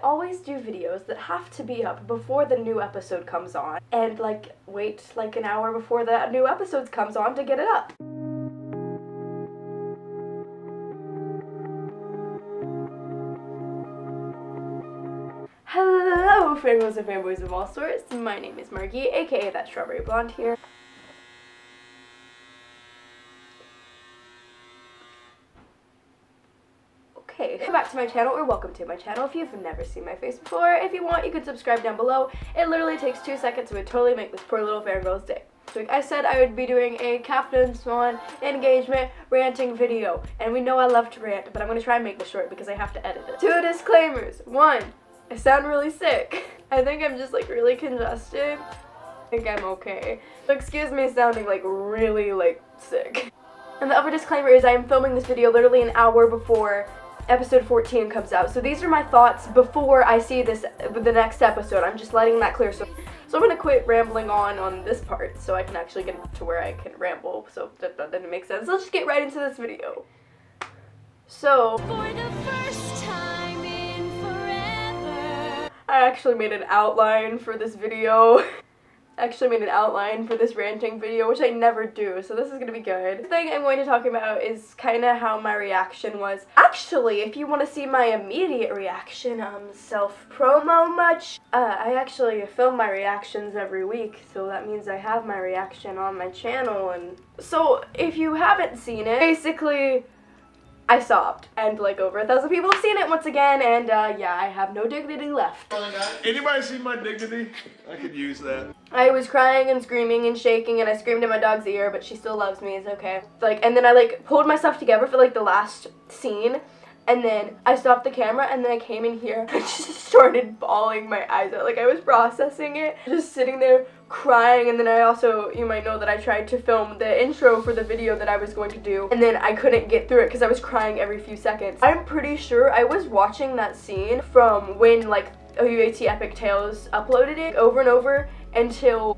always do videos that have to be up before the new episode comes on, and like wait like an hour before the new episode comes on to get it up. Hello, fangirls and fanboys of all sorts. My name is Margee, aka ThatStrawberryBlonde here. Okay, come back to my channel, or welcome to my channel if you've never seen my face before. If you want, you can subscribe down below. It literally takes 2 seconds, so it would totally make this poor little fangirl's day. So like I said, I would be doing a CAPTAINSWAN engagement ranting video, and we know I love to rant, but I'm going to try and make this short because I have to edit it. 2 disclaimers. 1, I sound really sick. I think I'm just like really congested. I think I'm okay. So excuse me sounding like really like sick. And the other disclaimer is I am filming this video literally an hour before episode 14 comes out. So these are my thoughts before I see the next episode. I'm just letting that clear. So I'm gonna quit rambling on this part so I can actually get to where I can ramble. So that didn't make sense. Let's just get right into this video. So for the first time in forever, I actually made an outline for this video. this ranting video, which I never do, so this is gonna be good. The thing I'm going to talk about is kind of how my reaction was. Actually, if you want to see my immediate reaction, self-promo much, I actually film my reactions every week, so that means I have my reaction on my channel. And so if you haven't seen it, basically I sobbed, and like over 1,000 people have seen it once again, and yeah, I have no dignity left. Anybody seen my dignity? I could use that. I was crying and screaming and shaking, and I screamed in my dog's ear, but she still loves me, it's okay. Like, and then I like pulled myself together for like the last scene, and then I stopped the camera, and then I came in here and just started bawling my eyes out. Like I was processing it, just sitting there crying. And then I also, you might know that I tried to film the intro for the video that I was going to do, and then I couldn't get through it because I was crying every few seconds. I'm pretty sure I was watching that scene from when like OUAT Epic Tales uploaded it over and over until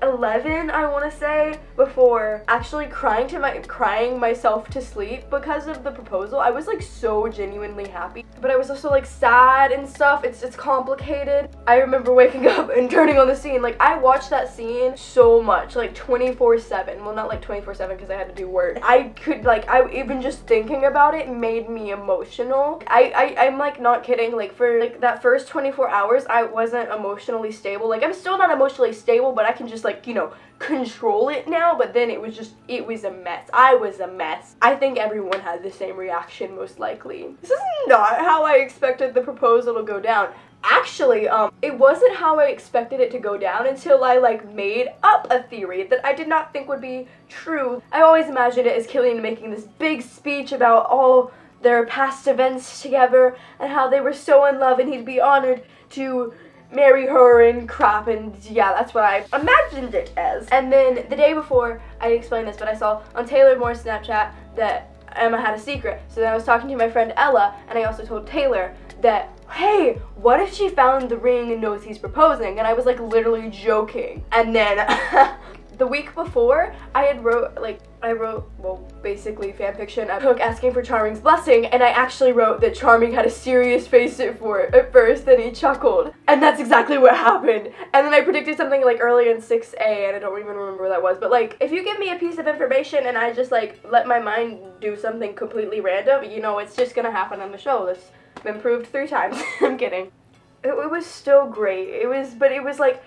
11, I want to say, before actually crying myself to sleep because of the proposal. I was like so genuinely happy, but I was also like sad and stuff. It's complicated. I remember waking up and turning on the scene. Like I watched that scene so much, like 24/7. Well, not like 24/7 because I had to do work. I could like, even just thinking about it made me emotional. I'm like not kidding. Like for like that first 24 hours, I wasn't emotionally stable. Like I'm still not emotionally stable, but I can just like, you know, control it now. But then it was a mess. I was a mess. I think everyone had the same reaction, most likely. This is not how I expected the proposal to go down. Actually, it wasn't how I expected it to go down until I like made up a theory that I did not think would be true. I always imagined it as Killian making this big speech about all their past events together and how they were so in love and he'd be honored to marry her and crap, and yeah, that's what I imagined it as. And then the day before, I explained this, but I saw on Taylor Moore's Snapchat that Emma had a secret. So then I was talking to my friend Ella, and I also told Taylor that, hey, what if she found the ring and knows he's proposing? And I was like literally joking. And then the week before, I wrote, well, basically fanfiction of Hook asking for Charming's blessing, and I actually wrote that Charming had a serious face for it at first, then he chuckled. And that's exactly what happened. And then I predicted something like early in 6A, and I don't even remember what that was. But like, if you give me a piece of information and I just like let my mind do something completely random, you know, it's just gonna happen on the show. That's been proved 3 times. I'm kidding. It was still great. But it was like,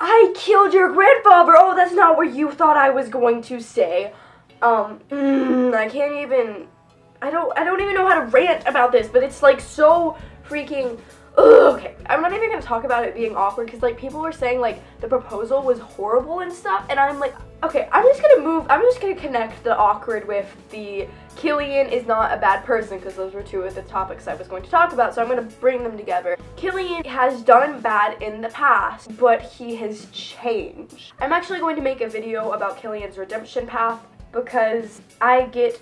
I killed your grandfather! Oh, that's not what you thought I was going to say. I can't even, I don't even know how to rant about this, but it's like so freaking, okay. I'm not even gonna talk about it being awkward because like people were saying like the proposal was horrible and stuff, and I'm like, okay, I'm just gonna connect the awkward with the Killian is not a bad person, because those were 2 of the topics I was going to talk about, so I'm gonna bring them together. Killian has done bad in the past, but he has changed. I'm actually going to make a video about Killian's redemption path because I get,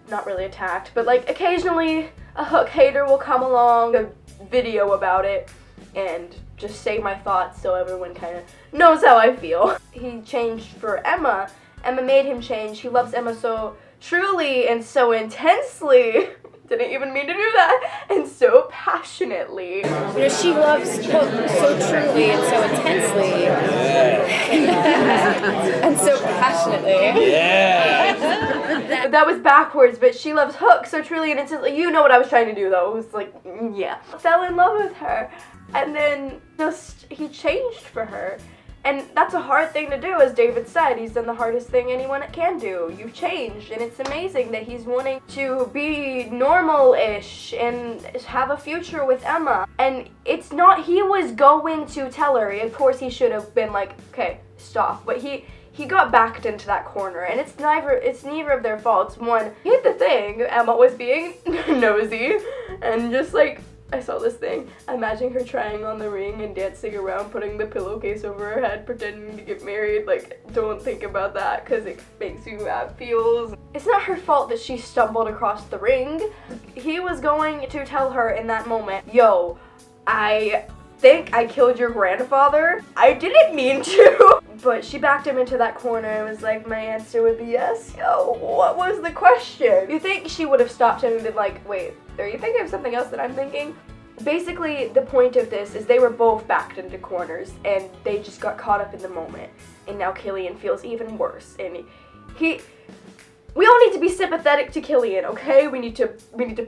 not really attacked, but like occasionally a Hook hater will come along, a video about it, and just say my thoughts so everyone kind of knows how I feel. He changed for Emma. Emma made him change. He loves Emma so truly and so intensely Didn't even mean to do that. And so passionately. You know, she loves Hook so truly and so intensely. And so passionately. Yeah. That was backwards, but she loves Hook so truly and intensely. You know what I was trying to do though. It was like, yeah. Fell in love with her. And then just, he changed for her. And that's a hard thing to do, as David said. He's done the hardest thing anyone can do. You've changed, and it's amazing that he's wanting to be normal-ish and have a future with Emma. And it's not, he was going to tell her. Of course, he should have been like, okay, stop. But he got backed into that corner, and it's neither of their faults. One, here's the thing, Emma was being nosy, and just like, I saw this thing, imagining her trying on the ring and dancing around, putting the pillowcase over her head, pretending to get married. Like, don't think about that, because it makes you have feels. It's not her fault that she stumbled across the ring. He was going to tell her in that moment, yo, I think I killed your grandfather. I didn't mean to. But she backed him into that corner and was like, my answer would be yes. Yo, what was the question? You think she would have stopped him and been like, wait, are you thinking of something else that I'm thinking? Basically, the point of this is they were both backed into corners and they just got caught up in the moment. And now Killian feels even worse. And we all need to be sympathetic to Killian, okay? We need to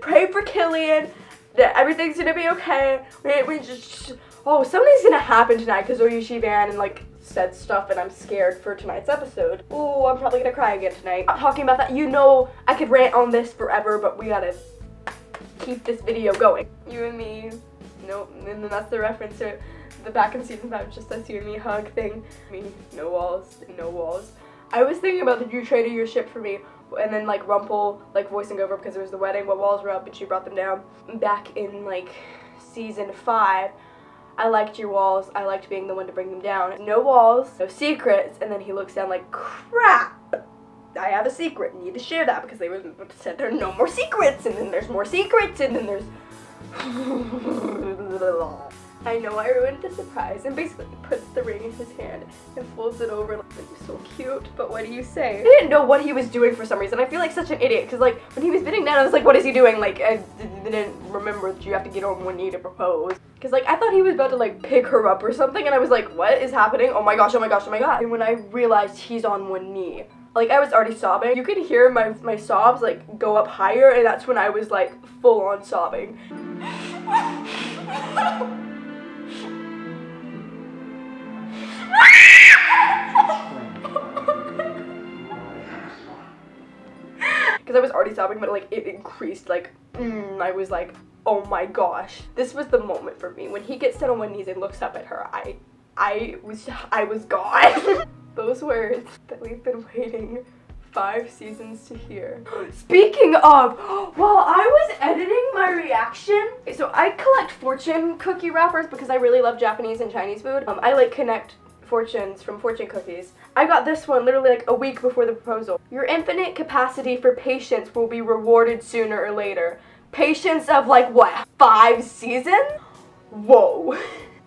pray for Killian, that everything's gonna be okay. We just, oh, something's gonna happen tonight because Oyushi Van and like said stuff and I'm scared for tonight's episode. Oh, I'm probably gonna cry again tonight. I'm talking about that. You know, I could rant on this forever, but we gotta keep this video going. You and me, nope, and then that's the reference to the back in season 5, just us, you and me hug thing. Me, no walls, no walls. I was thinking about that you traded your ship for me, and then like Rumple, like voicing over because it was the wedding, but walls were up and she brought them down. Back in like season 5, I liked your walls, I liked being the one to bring them down. No walls, no secrets, and then he looks down like, crap! I have a secret, need to share that, because they said there are no more secrets, and then there's more secrets, and then there's I know I ruined the surprise, and basically puts the ring in his hand and folds it over like, so cute, but what do you say? I didn't know what he was doing for some reason. I feel like such an idiot, because like, when he was bending down, I was like, what is he doing? Like, I didn't remember that you have to get on one knee to propose. Because like, I thought he was about to like pick her up or something, and I was like, what is happening? Oh my gosh, oh my gosh, oh my god. And when I realized he's on one knee, like, I was already sobbing. You could hear my sobs, like, go up higher, and that's when I was, like, full-on sobbing. Because I was already sobbing, but, like, it increased, like, I was like, oh my gosh. This was the moment for me. When he gets down on one knee and looks up at her, I was gone. Those words that we've been waiting 5 seasons to hear. Speaking of, while I was editing my reaction, so I collect fortune cookie wrappers because I really love Japanese and Chinese food. I like connect fortunes from fortune cookies. I got this one literally like a week before the proposal. Your infinite capacity for patience will be rewarded sooner or later. Patience of like what, 5 seasons? Whoa.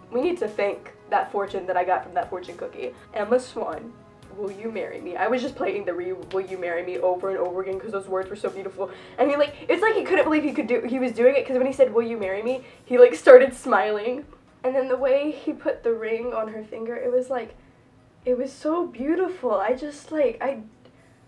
We need to thank that fortune that I got from that fortune cookie. Emma Swan, will you marry me? I was just playing the will you marry me over and over again because those words were so beautiful. And he like, it's like he couldn't believe he was doing it, because when he said will you marry me, he like started smiling. And then the way he put the ring on her finger, it was like, it was so beautiful. I just like,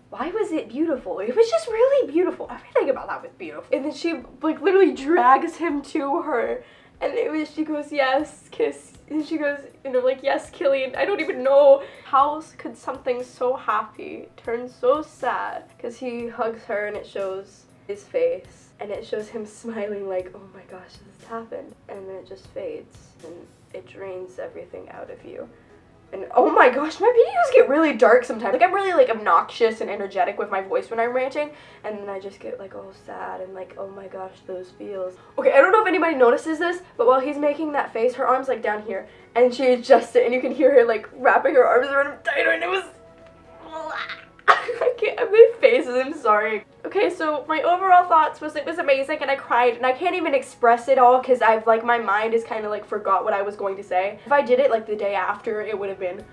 why was it beautiful? It was just really beautiful. Everything about that was beautiful. And then she like literally drags him to her. And it was, she goes, yes, kiss. And she goes, you know, like, yes, Killian. I don't even know. How could something so happy turn so sad? Because he hugs her and it shows his face. And it shows him smiling like, oh my gosh, this happened. And then it just fades. And it drains everything out of you. And oh my gosh, my videos get really dark sometimes. Like, I'm really like obnoxious and energetic with my voice when I'm ranting, and then I just get like all sad and like, oh my gosh, those feels. Okay, I don't know if anybody notices this, but while he's making that face, her arm's like down here, and she adjusts it, and you can hear her like wrapping her arms around him tighter, and it was I can't, my face is, I'm sorry. Okay, so my overall thoughts was it was amazing, and I cried, and I can't even express it all because I've like, my mind is kind of like forgot what I was going to say. If I did it like the day after, it would have been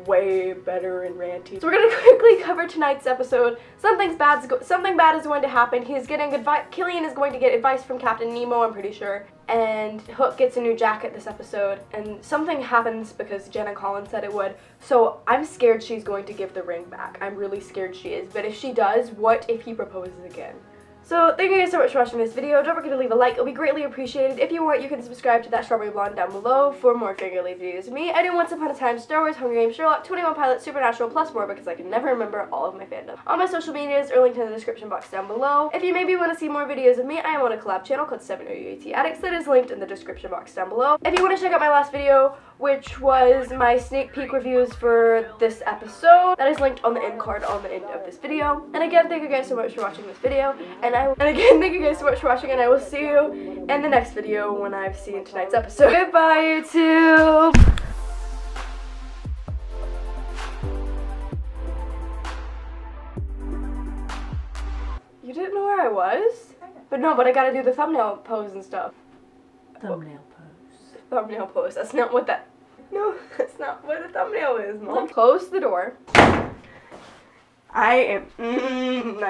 way better in ranting. So we're gonna quickly cover tonight's episode. Something bad is going to happen. He's getting advice. Killian is going to get advice from Captain Nemo, I'm pretty sure. And Hook gets a new jacket this episode. And something happens because Jen and Colin said it would. So I'm scared she's going to give the ring back. I'm really scared she is. But if she does, what if he proposes again? So thank you guys so much for watching this video. Don't forget to leave a like, it'll be greatly appreciated. If you want, you can subscribe to ThatStrawberryBlonde down below for more Fangirly videos of me. I do Once Upon a Time, Star Wars, Hunger Games, Sherlock, 21 Pilots, Supernatural, plus more because I can never remember all of my fandom. All my social medias are linked in the description box down below. If you maybe want to see more videos of me, I am on a collab channel called 7OUAT Addicts that is linked in the description box down below. If you want to check out my last video, which was my sneak peek reviews for this episode, that is linked on the end card on the end of this video. And again, thank you guys so much for watching this video, and again, thank you guys so much for watching, and I will see you in the next video when I've seen tonight's episode. Goodbye, YouTube! You didn't know where I was? But no, but I gotta do the thumbnail pose and stuff. Thumbnail pose. Thumbnail pose. That's not what that... No, that's not what a thumbnail is, Mom. Close the door. I am...